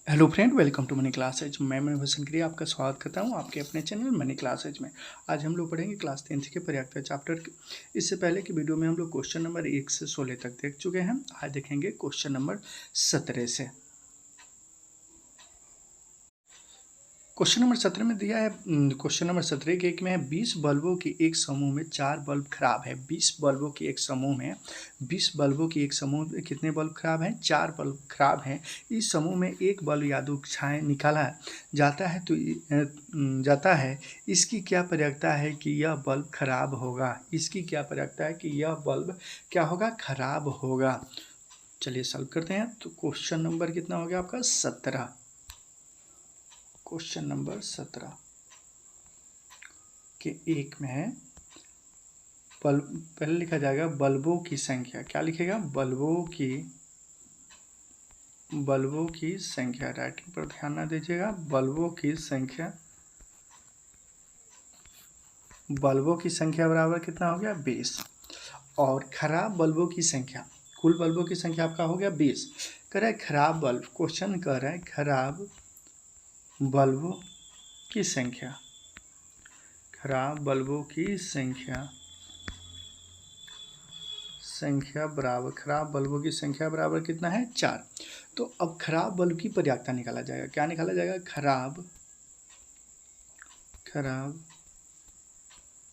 Hello friend, welcome to money classes. मैं हुसैन क्रिया आपका स्वागत करता हूं आपके अपने चैनल मनी क्लासेज में। आज हम लोग पढ़ेंगे क्लास 10th के पर्याप्त चैप्टर। इससे पहले की वीडियो में हम लोग क्वेश्चन नंबर 1 से 16 तक देख चुके हैं। आज देखेंगे क्वेश्चन नंबर 17 से। क्वेश्चन नंबर 17 में दिया है, क्वेश्चन नंबर 17 के एक में है 20 बल्बों की एक समूह में 4 बल्ब खराब है। 20 बल्बों की एक समूह में 20 बल्बों की एक समूह में कितने बल्ब खराब हैं? 4 बल्ब खराब हैं। इस समूह में एक बल्ब या दो छाएं निकाला जाता है इसकी क्या प्रयोक्ता है कि यह बल्ब खराब होगा? इसकी क्या प्रयोक्ता है कि यह बल्ब क्या होगा? खराब होगा। चलिए सॉल्व करते हैं। तो क्वेश्चन नंबर कितना हो गया आपका? 17। क्वेश्चन नंबर 17 के एक में है बल्ब, पहले लिखा जाएगा बल्बों की संख्या। क्या लिखेगा? बल्बों की संख्या। राइटिंग पर ध्यान ना दीजिएगा। बल्बों की संख्या बराबर कितना हो गया? 20। और खराब बल्बों की संख्या, कुल बल्बों की संख्या आपका हो गया 20। कह रहा है खराब बल्ब, क्वेश्चन कह रहा है खराब बल्बों की संख्या। खराब बल्बों की संख्या बराबर, खराब बल्बों की संख्या बराबर कितना है? 4। तो अब खराब बल्ब की प्रयोक्ता निकाला जाएगा। क्या निकाला जाएगा? खराब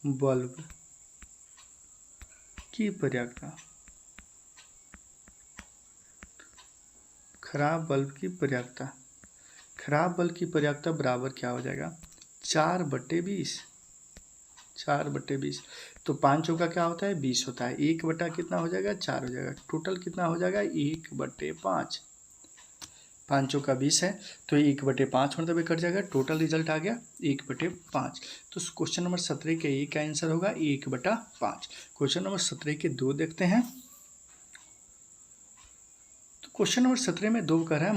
बल्ब की प्रयोक्ता। खराब बल्ब की प्रयोक्ता बराबर क्या हो जाएगा? 4/20। 4/20। तो 5 चौका क्या होता है? 20 होता है। 1 बटा कितना हो जाएगा? 4 हो जाएगा। टोटल कितना हो जाएगा? 1/5। 5 चौका 20 है, तो 1/5 मतलब कट जाएगा। टोटल रिजल्ट आ गया 1/5। तो क्वेश्चन नंबर 17 के ए का आंसर होगा 1/5। क्वेश्चन नंबर 17 के 2 देखते हैं। तो क्वेश्चन नंबर 17 में 2 कह रहा है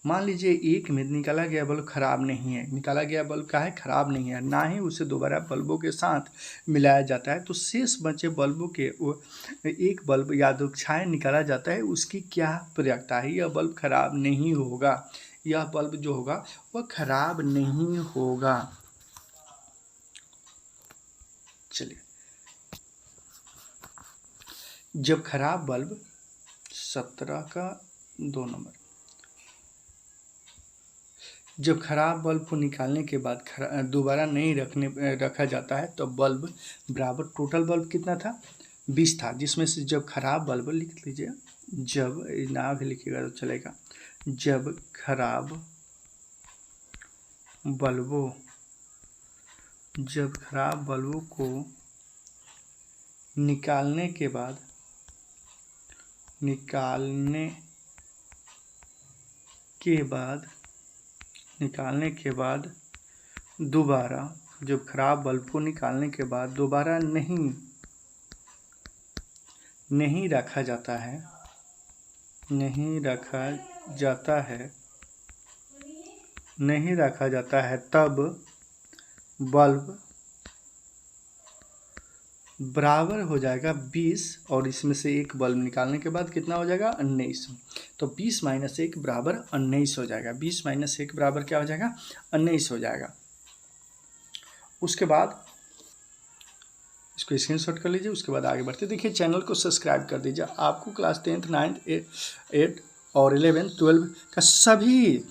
मान लीजिए एक में निकाला गया बल्ब खराब नहीं है। निकाला गया बल्ब का है? खराब नहीं है, ना ही उसे दोबारा बल्बों के साथ मिलाया जाता है। तो शेष बचे बल्बों के एक बल्ब या दो छाया निकाला जाता है, उसकी क्या प्रयोक्ता है? यह बल्ब खराब नहीं होगा। यह बल्ब जो होगा वह खराब नहीं होगा। चलिए, जब खराब बल्ब 17 का 2 नंबर, जब खराब बल्ब को निकालने के बाद दोबारा नहीं रखा जाता है तो बल्ब बराबर, टोटल बल्ब कितना था? 20 था, जिसमें से जब खराब बल्ब, लिख लीजिए, जब ना भी लिखिएगा तो चलेगा, जब खराब बल्बों को निकालने के बाद दोबारा, जब खराब बल्ब को निकालने के बाद दोबारा नहीं रखा जाता है तब बल्ब बराबर हो जाएगा 20, और इसमें से एक बल्ब निकालने के बाद कितना हो जाएगा? 19। तो 20 - 1 बराबर 19 हो जाएगा। 20 - 1 बराबर क्या हो जाएगा? 19 हो जाएगा। उसके बाद इसको स्क्रीनशॉट कर लीजिए। उसके बाद आगे बढ़ते देखिए, चैनल को सब्सक्राइब कर दीजिए। आपको क्लास 10th 9th 8 और 11 12 का सभी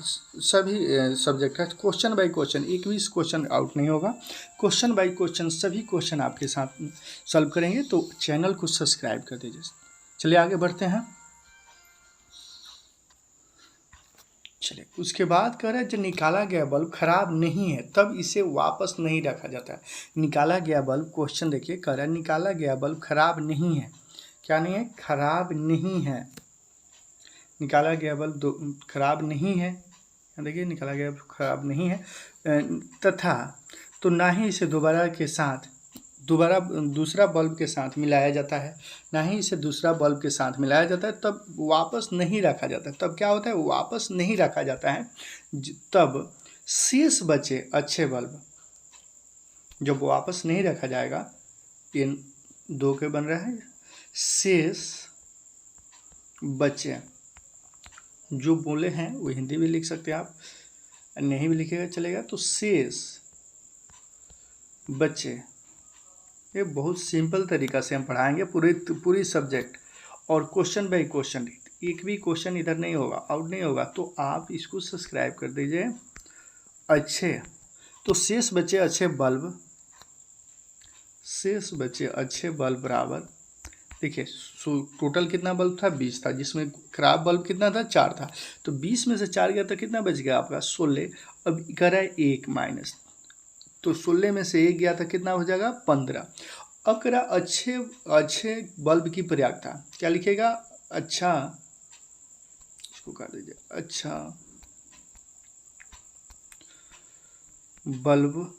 सब्जेक्ट का क्वेश्चन बाय क्वेश्चन, एक भी क्वेश्चन आउट नहीं होगा। क्वेश्चन बाय क्वेश्चन सभी क्वेश्चन आपके साथ सॉल्व करेंगे, तो चैनल को सब्सक्राइब कर दीजिए। चलिए आगे बढ़ते हैं। चलिए, उसके बाद कह रहा है जब निकाला गया बल्ब खराब नहीं है तब इसे वापस नहीं रखा जाता है। निकाला गया बल्ब, क्वेश्चन देखिए, कह रहा है निकाला गया बल्ब खराब नहीं है। क्या नहीं है? खराब नहीं है। निकाला गया बल्ब खराब नहीं है, देखिए निकाला गया खराब नहीं है, तथा तो ना ही इसे दूसरा बल्ब के साथ मिलाया जाता है। ना ही इसे दूसरा बल्ब के साथ मिलाया जाता है, तब वापस नहीं रखा जाता है। तब क्या होता है? वापस नहीं रखा जाता है। तब शेष बचे अच्छे बल्ब, जब वापस नहीं रखा जाएगा, ये 2 के बन रहा है, शेष बचे जो बोले हैं वो हिंदी में लिख सकते हैं आप, नहीं भी लिखेगा चलेगा। तो शेष बचे, ये बहुत सिंपल तरीका से हम पढ़ाएंगे पूरी सब्जेक्ट, और क्वेश्चन बाई क्वेश्चन, एक भी क्वेश्चन इधर नहीं होगा, आउट नहीं होगा। तो आप इसको सब्सक्राइब कर दीजिए। अच्छे, तो शेष बचे अच्छे बल्ब, शेष बचे अच्छे बल्ब बराबर, देखिए टोटल कितना बल्ब था 20 था, जिसमें खराब बल्ब कितना था 4 था। तो 20 में से 4 गया तो कितना बच गया आपका 16। अब कह रहा है 1 माइनस, तो 16 में से 1 गया तो कितना हो जाएगा 15। अब कह रहा अच्छे अच्छे बल्ब की प्रयागता, क्या लिखेगा, अच्छा, इसको कर दीजिए, अच्छा बल्ब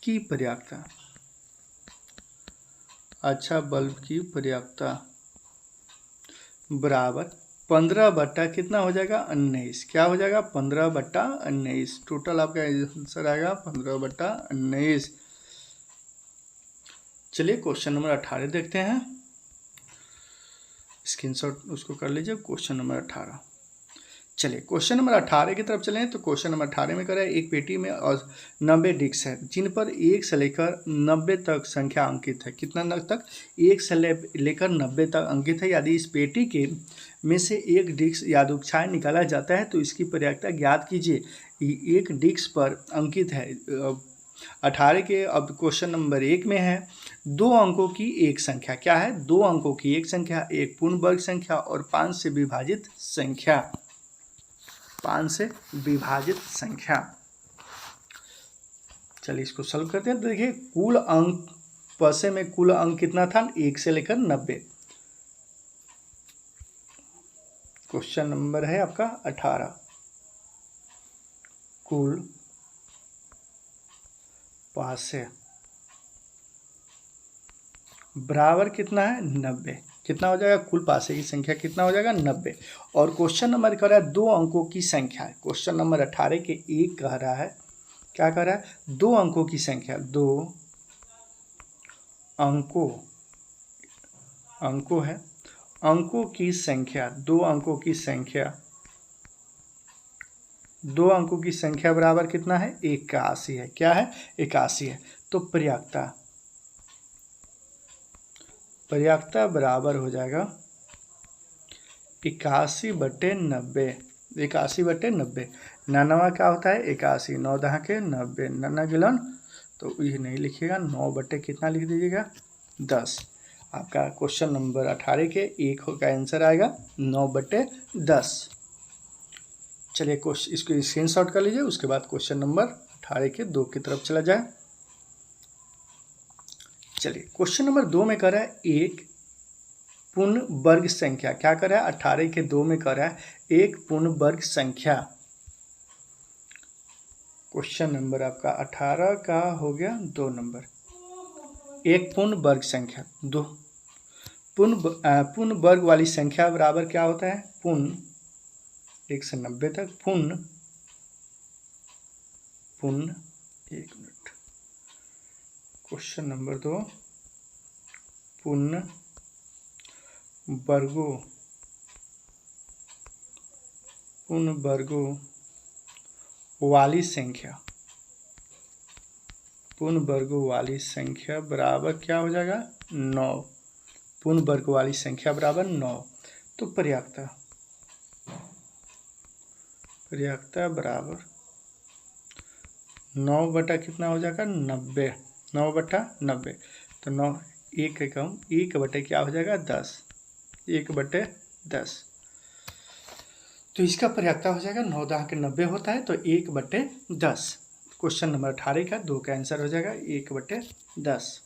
की प्रयागता, अच्छा बल्ब की प्रयागता बराबर 15 बट्टा कितना हो जाएगा 19, क्या हो जाएगा 15 बट्टा 19। टोटल आपका आंसर आएगा 15 बट्टा 19। चलिए क्वेश्चन नंबर 18 देखते हैं, स्क्रीनशॉट उसको कर लीजिए, क्वेश्चन नंबर 18। चलिए क्वेश्चन नंबर 18 की तरफ चलें। तो क्वेश्चन नंबर 18 में कह रहा है एक पेटी में 90 डिस्क है जिन पर 1 से लेकर 90 तक संख्या अंकित है। कितना तक, 1 से लेकर 90 तक अंकित है। यदि इस पेटी के में से एक डिस्क यादुच्छाय निकाला जाता है तो इसकी प्रयागता ज्ञात कीजिए। एक डिस्क पर अंकित है 18 के। अब क्वेश्चन नंबर 1 में है 2 अंकों की एक संख्या, क्या है 2 अंकों की एक संख्या, एक पूर्ण वर्ग संख्या और 5 से विभाजित संख्या, 5 से विभाजित संख्या। चलिए इसको सॉल्व करते हैं। तो देखिए कुल अंक, पैसे में कुल अंक कितना था 1 से लेकर 90। क्वेश्चन नंबर है आपका 18, कुल पासे बराबर कितना है 90, कितना हो जाएगा कुल पासे की संख्या कितना हो जाएगा 90। और क्वेश्चन नंबर कह रहा है 2 अंकों की संख्या है। क्वेश्चन नंबर 18 के 1 कह रहा है, क्या कह रहा है 2 अंकों की संख्या, 2 अंकों है, अंकों की संख्या, 2 अंकों की संख्या, 2 अंकों की संख्या बराबर कितना है 81 है, क्या है 81 है। तो प्रयागता बराबर हो जाएगा 81/90, 81/90। 99 क्या होता है 81, 9 दहा के 90, 9 गिलन, तो ये नहीं लिखिएगा, 9 बटे कितना लिख दीजिएगा 10। आपका क्वेश्चन नंबर 18 के 1 का आंसर आएगा 9/10। चलिए क्वेश्चन इसको स्क्रीनशॉट कर लीजिए। उसके बाद क्वेश्चन नंबर 18 के 2 की तरफ चला जाए। चलिए क्वेश्चन नंबर 2 में कह रहा है एक पूर्ण वर्ग संख्या, क्या कर रहा है 18 के 2 में कह रहा है एक पूर्ण वर्ग संख्या। क्वेश्चन नंबर आपका 18 का हो गया 2 नंबर, एक पूर्ण वर्ग संख्या, 2 पूर्ण वर्ग वाली संख्या बराबर क्या होता है पूर्ण 1 से 90 तक, पूर्ण 1 मिनट, क्वेश्चन नंबर 2 पूर्ण वर्गों वाली संख्या, पूर्ण वर्गों वाली संख्या बराबर क्या हो जाएगा 9, पूर्ण वर्ग वाली संख्या बराबर 9। तो प्रयागता बराबर 9 बटा कितना हो जाएगा 90, 9/90। तो 9 1 कम 1 बटे क्या हो जाएगा 10, 1/10। तो इसका प्रयागता हो जाएगा 9 दहा के 90 होता है, तो 1/10। क्वेश्चन नंबर 18 का 2 का आंसर हो जाएगा 1/10।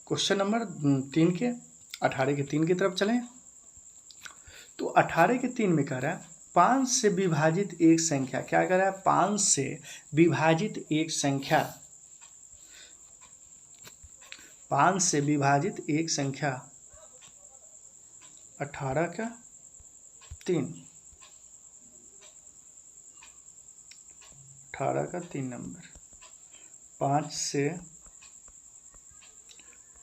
क्वेश्चन नंबर 3 के 18 के 3 की तरफ चलें। तो 18 के 3 में कह रहा है 5 से विभाजित एक संख्या, क्या कह रहा है 5 से विभाजित एक संख्या, 5 से विभाजित एक संख्या 18 का 3, 18 का 3 नंबर, 5 से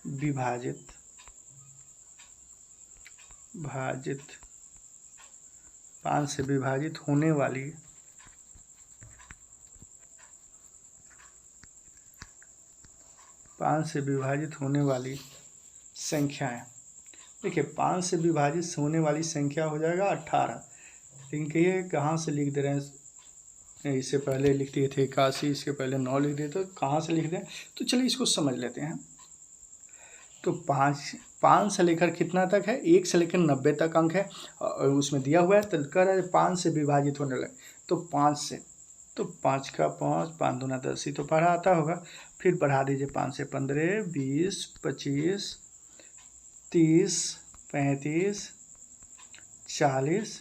विभाजित 5 से विभाजित होने वाली संख्याएं। देखिए 5 से विभाजित होने वाली संख्या हो जाएगा 18। लेकिन कहिए कहाँ से लिख दे रहे हैं, इससे पहले लिख दिए थे 81, इसके पहले 9 लिख दिए, तो कहाँ से लिख दें। तो चलिए इसको समझ लेते हैं। तो 5 से लेकर कितना तक है, 1 से लेकर 90 तक अंक है और उसमें दिया हुआ है। तो कह रहा है 5 से विभाजित होने लगे, तो 5 से, तो 5 का 5, 5 दूना 10 ही तो पढ़ा आता होगा। फिर बढ़ा दीजिए 5 से 15, 20, 25, 30, 35, 40,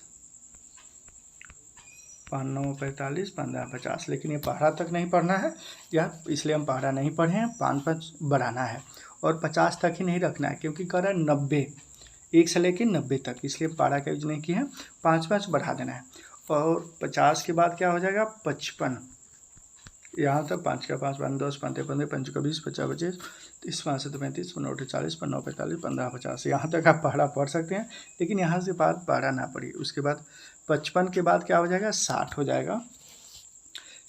5 9 45, 15 50। लेकिन ये पहाड़ा तक नहीं पढ़ना है या इसलिए हम पहाड़ा नहीं पढ़े हैं। 5 5 बढ़ाना है और 50 तक ही नहीं रखना है, क्योंकि कह रहा है 90, 1 से लेकर 90 तक, इसलिए पहाड़ा का यूज नहीं किया है। 5 5 बढ़ा देना है और 50 के बाद क्या हो जाएगा 55। यहाँ तक 5 का 5, 5 10, 5 15, 5 का 20, 50 25, 30 5 से 35, 5 9 40, 5 9 45, 15 50। यहाँ तक आप पहाड़ा पढ़ सकते हैं, लेकिन यहाँ से बाद पहाड़ा ना पढ़िए। उसके बाद 55 के बाद क्या हो जाएगा 60 हो जाएगा।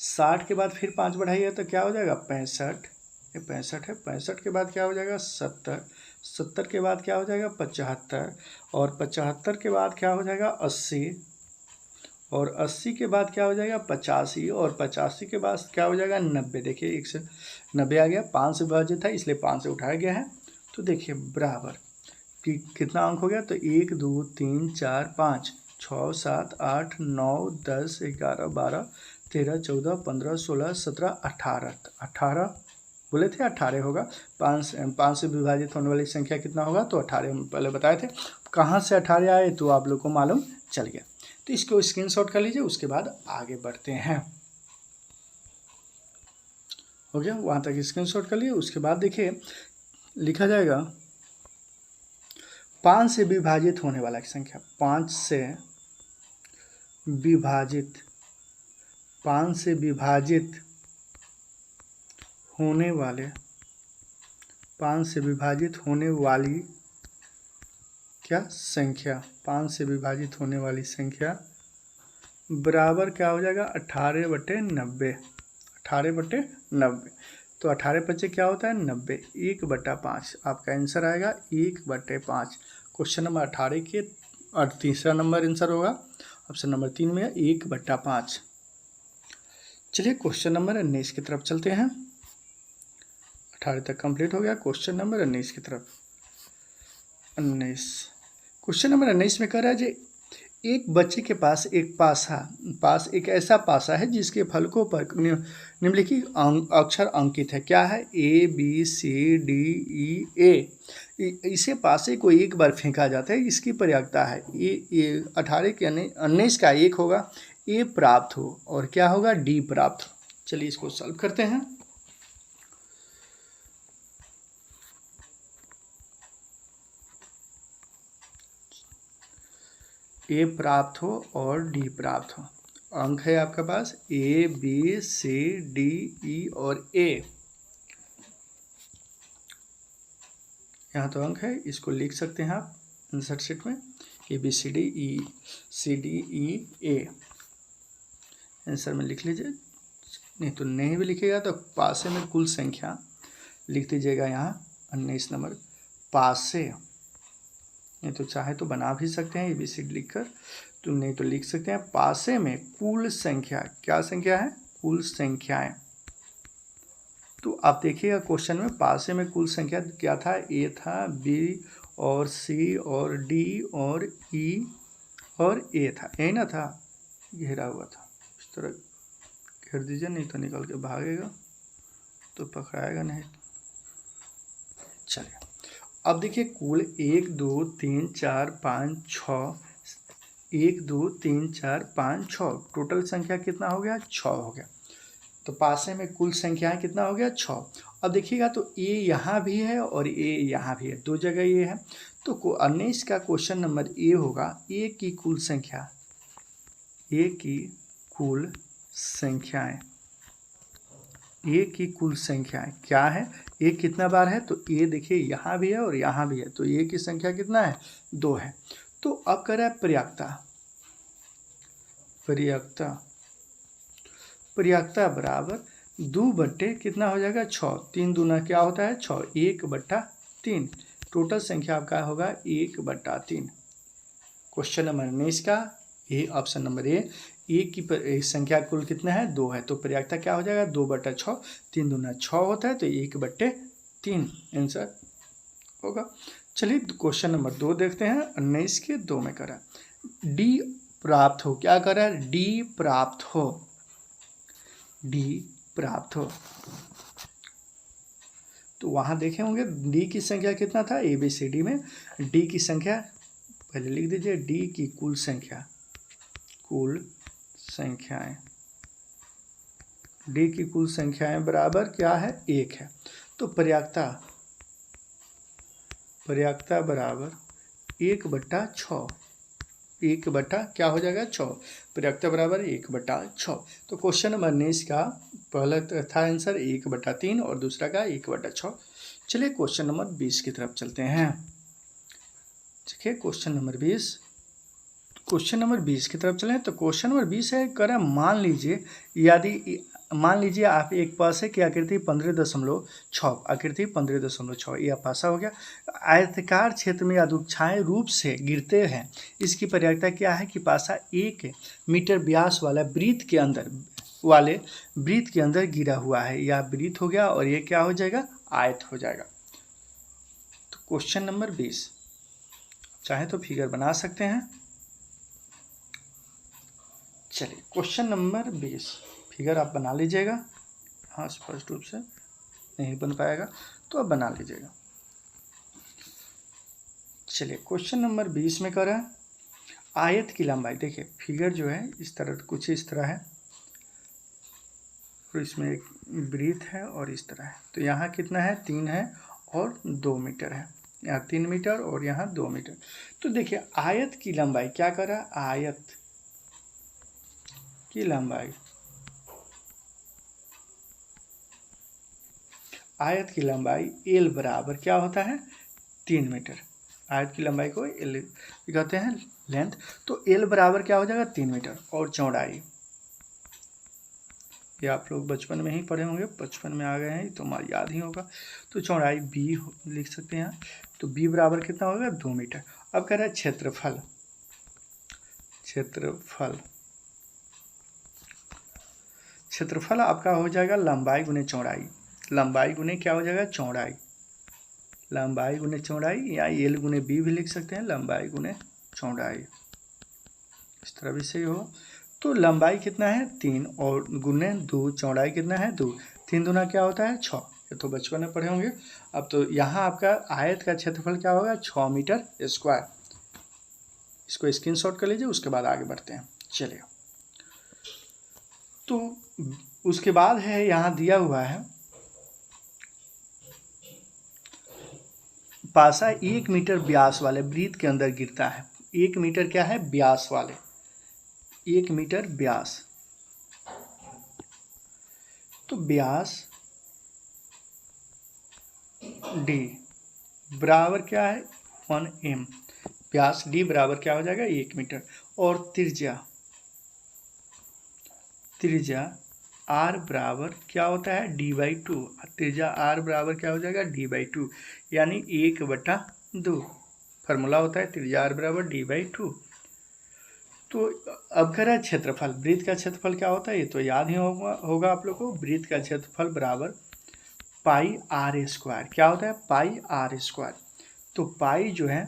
60 के बाद फिर 5 बढ़ाइए तो क्या हो जाएगा 65, ये 65 है। 65 के बाद क्या हो जाएगा 70, 70 के बाद क्या हो जाएगा 75, और 75 के बाद क्या हो जाएगा 80, और 80 के बाद क्या हो जाएगा 85, और 85 के बाद क्या हो जाएगा 90। देखिए 1 से 90 आ गया, 5 से विभाजित था इसलिए 5 से उठाया गया है। तो देखिए बराबर कितना अंक हो गया, तो 1 2 3 4 5 6 7 8 9 10 11 12 13 14 15 16 17 18। 18 बोले थे 18 होगा। 5 से विभाजित होने वाली संख्या कितना होगा, तो 18 हम पहले बताए थे। कहाँ से 18 आए तो आप लोग को मालूम चल गया। तो इसको स्क्रीनशॉट कर लीजिए, उसके बाद आगे बढ़ते हैं। हो गया, वहाँ तक स्क्रीनशॉट कर लिए। उसके बाद देखिए लिखा जाएगा 5 से विभाजित होने वाला संख्या, 5 से विभाजित होने वाले 5 से विभाजित होने वाली क्या संख्या, 5 से विभाजित होने वाली संख्या बराबर क्या हो जाएगा 18/90। 18/90। तो 18 बच्चे क्या होता है 90, 1/5 आपका आंसर आएगा 1/5। क्वेश्चन नंबर 18 के और तीसरा नंबर आंसर होगा ऑप्शन नंबर 3 में 1/5। चलिए क्वेश्चन नंबर 19 की तरफ चलते हैं। 18 तक कंप्लीट हो गया, क्वेश्चन नंबर 19 की तरफ। 19 क्वेश्चन नंबर 19 में कह रहा है जी एक बच्चे के पास एक ऐसा पासा है जिसके फलकों पर निम्नलिखित अक्षर अंकित है। क्या है, ABCDEA। इसे पासे को एक बार फेंका जाता है, इसकी प्रयोगता है ये 18 के 19 का 1 होगा, A प्राप्त हो और क्या होगा D प्राप्त हो। चलिए इसको सॉल्व करते हैं। A प्राप्त हो और D प्राप्त हो। अंक है आपके पास ABCDE और A। यहाँ तो अंक है, इसको लिख सकते हैं आप आंसर शीट में ABCDE आंसर में लिख लीजिए। नहीं तो नहीं भी लिखेगा तो पासे में कुल संख्या लिख दीजिएगा यहाँ 19 नंबर पासे। नहीं तो चाहे तो बना भी सकते हैं ABCD लिखकर, तो नहीं तो लिख सकते हैं पासे में कुल संख्या। क्या संख्या है, कुल संख्याएं। तो आप देखिएगा क्वेश्चन में पासे में कुल संख्या क्या था, A था, B और C और D और E और A था, यही ना था, घेरा हुआ था। इस तरह घेर दीजिए, नहीं तो निकल के भागेगा तो पकड़ाएगा नहीं। चलिए अब देखिए कुल 1 2 3 4 5 6, 1 2 3 4 5 6 टोटल संख्या कितना हो गया 6 हो गया। तो पासे में कुल संख्याएं कितना हो गया 6। अब देखिएगा तो A यहाँ भी है और A यहाँ भी है, दो जगह ये है। तो 19 का क्वेश्चन नंबर A होगा A की कुल संख्या, A की कुल संख्याएं, A की कुल संख्याएं क्या है, A कितना बार है, तो A देखिए यहाँ भी है और यहाँ भी है, तो A की संख्या कितना है 2 है। तो अब कह रहा है प्रयाक्ता, परियकता परियकता बराबर 2 बट्टे कितना हो जाएगा 6, 3 दूना क्या होता है 6, 1/3। टोटल संख्या आपका होगा 1/3। क्वेश्चन नंबर 19 का ये ऑप्शन नंबर ए की संख्या कुल कितना है 2 है, तो परियकता क्या हो जाएगा 2/6, 3 दूना 6 होता है तो 1/3 आंसर होगा। चलिए क्वेश्चन नंबर 2 देखते हैं। 19 के 2 में करा डी प्राप्त हो, क्या करा डी प्राप्त हो, डी प्राप्त हो। तो वहां देखे होंगे डी की संख्या कितना था ABCD में, डी की संख्या पहले लिख दीजिए, डी की कुल संख्याएं डी की कुल संख्याएं बराबर क्या है 1 है। तो परियकता बराबर 1/6, 1 क्या हो जाएगा 6, परियकता बराबर 1/6। तो क्वेश्चन नंबर 19 का पहला था आंसर 1/3 और दूसरा का 1/6। चलिए क्वेश्चन नंबर 20 की तरफ चलते हैं। देखिए क्वेश्चन नंबर 20 की तरफ चलें। तो क्वेश्चन नंबर 20 है करें मान लीजिए आप एक पासे की आकृति 15.6 यह पासा हो गया, आयताकार क्षेत्र में यादृच्छिक रूप से गिरते हैं। इसकी परियकता क्या है कि पासा 1 मीटर व्यास वाला वृत्त के अंदर गिरा हुआ है। यह वृत्त हो गया और ये क्या हो जाएगा आयत हो जाएगा। तो क्वेश्चन नंबर 20 चाहे तो फिगर बना सकते हैं। चलिए क्वेश्चन नंबर 20 फिगर आप बना लीजिएगा। हाँ स्पष्ट रूप से नहीं बन पाएगा तो आप बना लीजिएगा। चलिए क्वेश्चन नंबर 20 में करें आयत की लंबाई। देखिए फिगर जो है इस तरह है, और इसमें एक वृत्त है और इस तरह है। तो यहाँ कितना है 3 है और 2 मीटर है, यहाँ 3 मीटर और यहाँ 2 मीटर। तो देखिए आयत की लंबाई क्या कर रहा है, आयत की लंबाई L बराबर क्या होता है 3 मीटर। आयत की लंबाई को L कहते हैं लेंथ। तो L बराबर क्या हो जाएगा 3 मीटर और चौड़ाई, ये आप लोग बचपन में ही पढ़े होंगे, बचपन में आ गए हैं तो याद ही होगा। तो चौड़ाई B लिख सकते हैं। तो B बराबर कितना होगा 2 मीटर। अब कह रहा है क्षेत्रफल आपका हो जाएगा लंबाई गुने चौड़ाई, लंबाई गुने क्या हो जाएगा चौड़ाई, लंबाई गुने चौड़ाई, या L गुने B भी लिख सकते हैं, लंबाई गुने चौड़ाई, इस तरह भी सही हो। तो लंबाई कितना है 3 और गुने 2, चौड़ाई कितना है 2, 3 दूना क्या होता है 6, ये तो बचपन में पढ़े होंगे। अब तो यहाँ आपका आयत का क्षेत्रफल क्या होगा 6 मीटर स्क्वायर। इसको स्क्रीनशॉट कर लीजिए, उसके बाद आगे बढ़ते हैं। चलिए तो उसके बाद है यहाँ दिया हुआ है पासा 1 मीटर व्यास वाले वृत्त के अंदर गिरता है। 1 मीटर क्या है व्यास वाले, 1 मीटर व्यास। तो व्यास D बराबर क्या है 1 m, व्यास D बराबर क्या हो जाएगा 1 मीटर। और त्रिज्या R बराबर क्या होता है D/2, त्रिज्या R बराबर क्या हो जाएगा D/2, यानी 1/2 फार्मूला होता है त्रिज्या R बराबर D/2। तो अब कह रहा है क्षेत्रफल, वृत्त का क्षेत्रफल क्या होता है ये तो याद ही होगा आप लोग को। वृत्त का क्षेत्रफल बराबर पाई R स्क्वायर, क्या होता है पाई R स्क्वायर। तो पाई जो है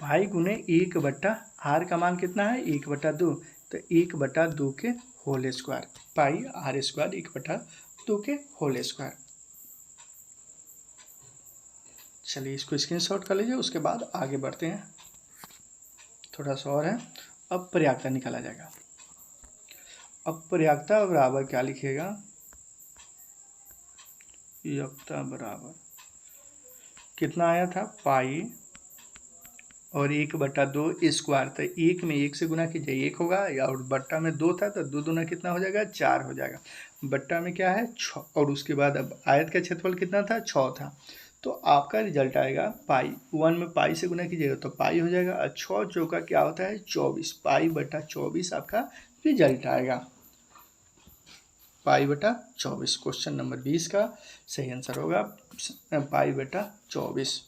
पाई गुने 1/r का मान कितना है 1/2, तो 1/2 के होल स्क्वायर, पाई R स्क्वायर 1/2 के होल स्क्वायर। चलिए इसको स्क्रीनशॉट कर लीजिए, उसके बाद आगे बढ़ते हैं। थोड़ा सा और है। अब पर्याप्तता निकाला जाएगा। अब पर्याप्तता बराबर क्या लिखिएगा, पर्याप्तता बराबर कितना आया था पाई और 1/2 स्क्वायर, तो 1 में 1 से गुना कीजिए 1 होगा, या और बट्टा में 2 था तो 2 दूना कितना हो जाएगा 4 हो जाएगा। बट्टा में क्या है 6, और उसके बाद अब आयत का क्षेत्रफल कितना था 6 था, तो तो आपका रिजल्ट आएगा पाई, 1 में पाई से गुना कीजिएगा तो पाई हो जाएगा। और 6 चौका क्या होता है 24, पाई बटा 24 आपका रिजल्ट आएगा, पाई बटा 24। क्वेश्चन नंबर 20 का सही आंसर होगा पाई बटा 24।